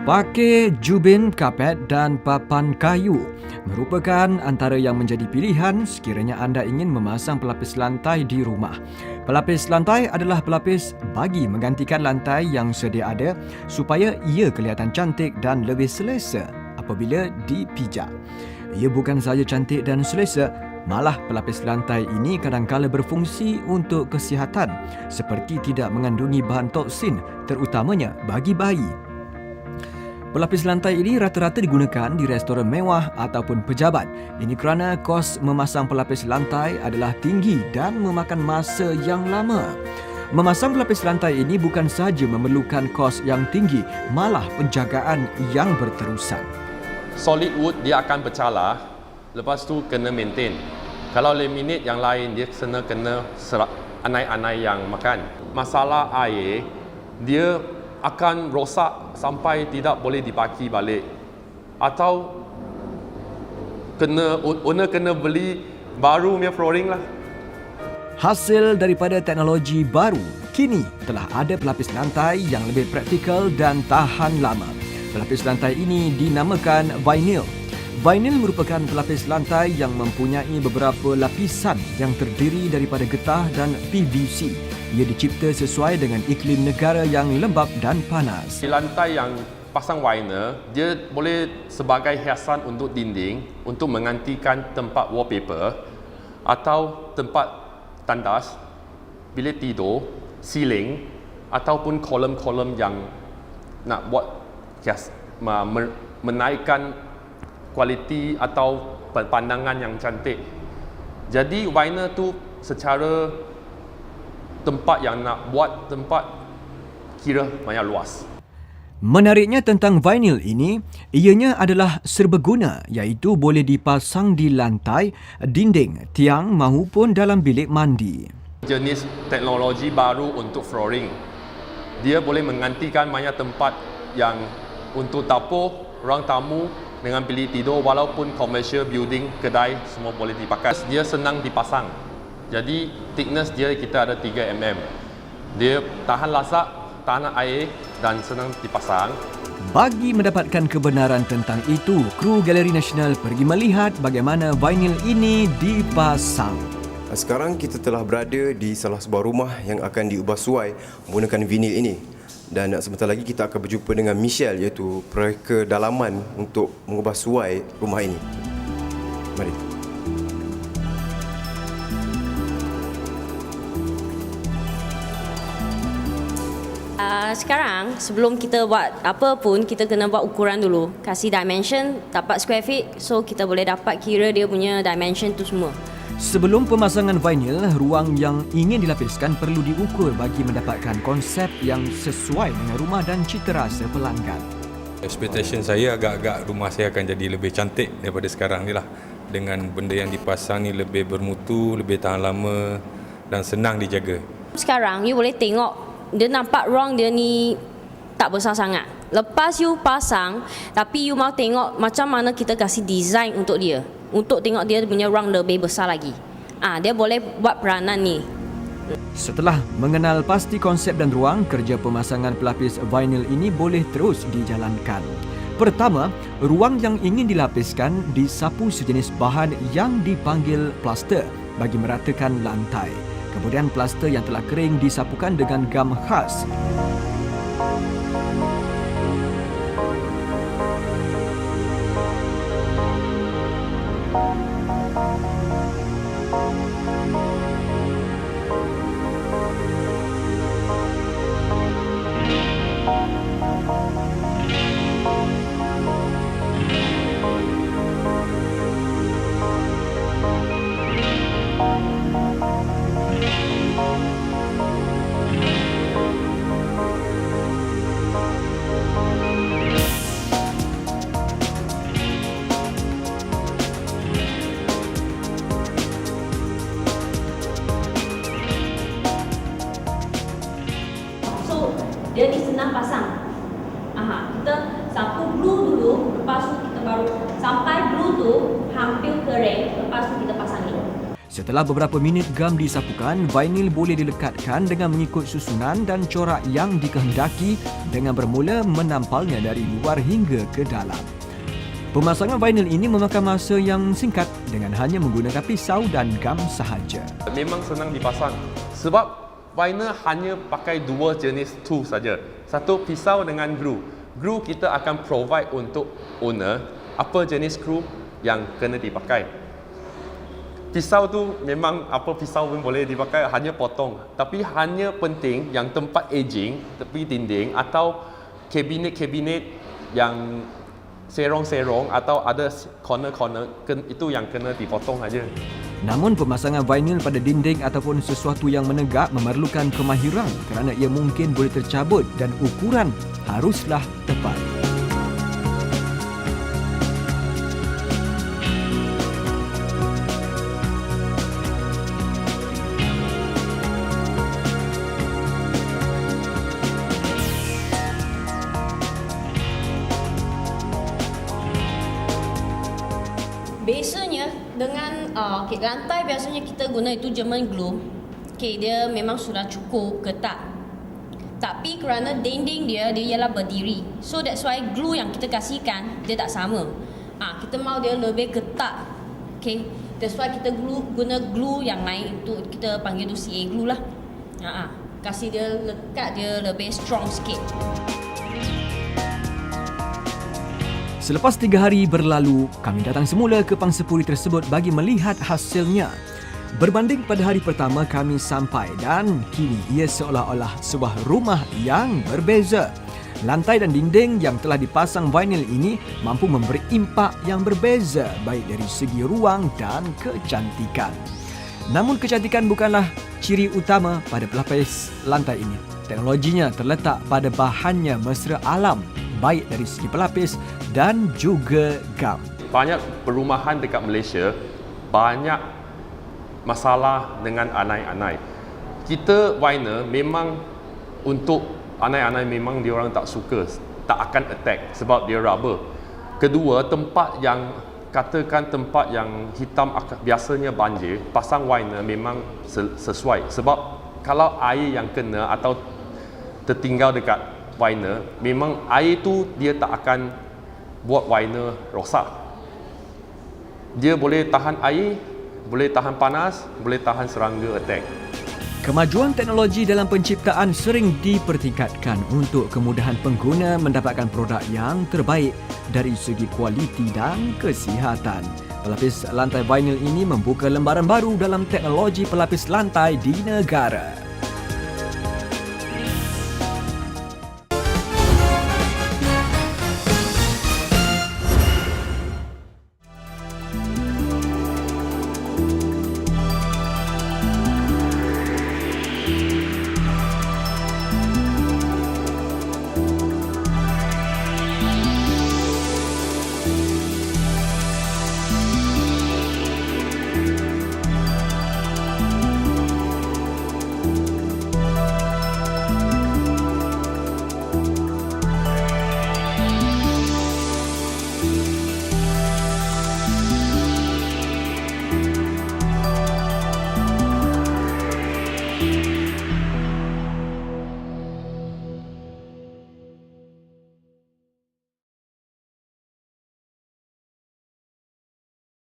Pakai jubin, kapet dan papan kayu merupakan antara yang menjadi pilihan sekiranya anda ingin memasang pelapis lantai di rumah. Pelapis lantai adalah pelapis bagi menggantikan lantai yang sedia ada supaya ia kelihatan cantik dan lebih selesa apabila dipijak. Ia bukan sahaja cantik dan selesa, malah pelapis lantai ini kadangkala berfungsi untuk kesihatan seperti tidak mengandungi bahan toksin terutamanya bagi bayi. Pelapis lantai ini rata-rata digunakan di restoran mewah ataupun pejabat. Ini kerana kos memasang pelapis lantai adalah tinggi dan memakan masa yang lama. Memasang pelapis lantai ini bukan sahaja memerlukan kos yang tinggi, malah penjagaan yang berterusan. Solid wood dia akan bercalar, lepas tu kena maintain. Kalau laminate yang lain dia kena anai-anai yang makan. Masalah air, dia akan rosak sampai tidak boleh dipakai balik. Atau owner kena beli baru punya flooring lah. Hasil daripada teknologi baru, kini telah ada pelapis lantai yang lebih praktikal dan tahan lama. Pelapis lantai ini dinamakan vinyl. Vinyl merupakan pelapis lantai yang mempunyai beberapa lapisan yang terdiri daripada getah dan PVC. Ia dicipta sesuai dengan iklim negara yang lembap dan panas. Di lantai yang pasang vinyl, dia boleh sebagai hiasan untuk dinding, untuk menggantikan tempat wallpaper atau tempat tandas, bilik tidur, ceiling ataupun kolom-kolom yang nak buat hias, menaikkan kualiti atau pandangan yang cantik. Jadi vinyl tu secara tempat yang nak buat tempat kira banyak luas. Menariknya tentang vinyl ini, ianya adalah serbaguna iaitu boleh dipasang di lantai, dinding, tiang mahupun dalam bilik mandi. Jenis teknologi baru untuk flooring. Dia boleh menggantikan banyak tempat yang untuk dapur, ruang tamu dengan bilik tidur walaupun commercial building, kedai semua boleh dipakai. Dia senang dipasang. Jadi thickness dia kita ada 3 mm. Dia tahan lasak, tahan air dan senang dipasang. Bagi mendapatkan kebenaran tentang itu, kru Galeri Nasional pergi melihat bagaimana vinyl ini dipasang. Sekarang kita telah berada di salah sebuah rumah yang akan diubah suai menggunakan vinyl ini. Dan sebentar lagi kita akan berjumpa dengan Michelle, iaitu proyek dalaman untuk mengubah suai rumah ini. Mari. Sekarang sebelum kita buat apa pun, kita kena buat ukuran dulu. Kasih dimension, dapat square feet, so kita boleh dapat kira dia punya dimension tu semua. Sebelum pemasangan vinyl, ruang yang ingin dilapiskan perlu diukur bagi mendapatkan konsep yang sesuai dengan rumah dan cita rasa pelanggan. Expectation saya agak-agak rumah saya akan jadi lebih cantik daripada sekarang ni lah. Dengan benda yang dipasang ni lebih bermutu, lebih tahan lama dan senang dijaga. Sekarang you boleh tengok dia nampak ruang dia ni tak besar sangat. Lepas you pasang, tapi you mau tengok macam mana kita kasih design untuk dia. Untuk tengok dia punya ruang lebih besar lagi. Dia boleh buat peranan ni. Setelah mengenal pasti konsep dan ruang, kerja pemasangan pelapis vinyl ini boleh terus dijalankan. Pertama, ruang yang ingin dilapiskan disapu sejenis bahan yang dipanggil plaster bagi meratakan lantai. Kemudian plaster yang telah kering disapukan dengan gam khas. Setelah beberapa minit gam disapukan, vinyl boleh dilekatkan dengan mengikut susunan dan corak yang dikehendaki dengan bermula menampalnya dari luar hingga ke dalam. Pemasangan vinyl ini memakan masa yang singkat dengan hanya menggunakan pisau dan gam sahaja. Memang senang dipasang sebab vinyl hanya pakai dua jenis tool saja. Satu pisau dengan glue. Glue kita akan provide untuk owner apa jenis glue yang kena dipakai. Pisau tu memang apa pisau pun boleh dipakai, hanya potong. Tapi hanya penting yang tempat aging, tepi dinding atau kabinet-kabinet yang serong-serong atau ada corner-corner, itu yang kena dipotong saja. Namun pemasangan vinyl pada dinding ataupun sesuatu yang menegak memerlukan kemahiran kerana ia mungkin boleh tercabut dan ukuran haruslah tepat. Biasanya dengan lantai biasanya kita guna itu German glue. Dia memang sudah cukup ketat. Tapi kerana dinding dia ialah berdiri. So that's why glue yang kita kasihkan dia tak sama. Kita mau dia lebih ketat. That's why kita guna glue yang lain, itu kita panggil tu CA glue lah. Kasih dia lekat dia lebih strong sikit. Selepas 3 hari berlalu, kami datang semula ke pangsapuri tersebut bagi melihat hasilnya. Berbanding pada hari pertama kami sampai dan kini ia seolah-olah sebuah rumah yang berbeza. Lantai dan dinding yang telah dipasang vinyl ini mampu memberi impak yang berbeza baik dari segi ruang dan kecantikan. Namun kecantikan bukanlah ciri utama pada pelapis lantai ini. Teknologinya terletak pada bahannya mesra alam, baik dari segi pelapis dan juga gam. Banyak perumahan dekat Malaysia banyak masalah dengan anai-anai. Kita vinyl memang untuk anai-anai memang diorang tak suka, tak akan attack sebab dia rubber. Kedua, tempat yang hitam biasanya banjir, pasang vinyl memang sesuai sebab kalau air yang kena atau tertinggal dekat vinyl, memang air tu dia tak akan buat vinyl rosak. Dia boleh tahan air, boleh tahan panas, boleh tahan serangga attack. Kemajuan teknologi dalam penciptaan sering dipertingkatkan untuk kemudahan pengguna mendapatkan produk yang terbaik dari segi kualiti dan kesihatan. Pelapis lantai vinyl ini membuka lembaran baru dalam teknologi pelapis lantai di negara.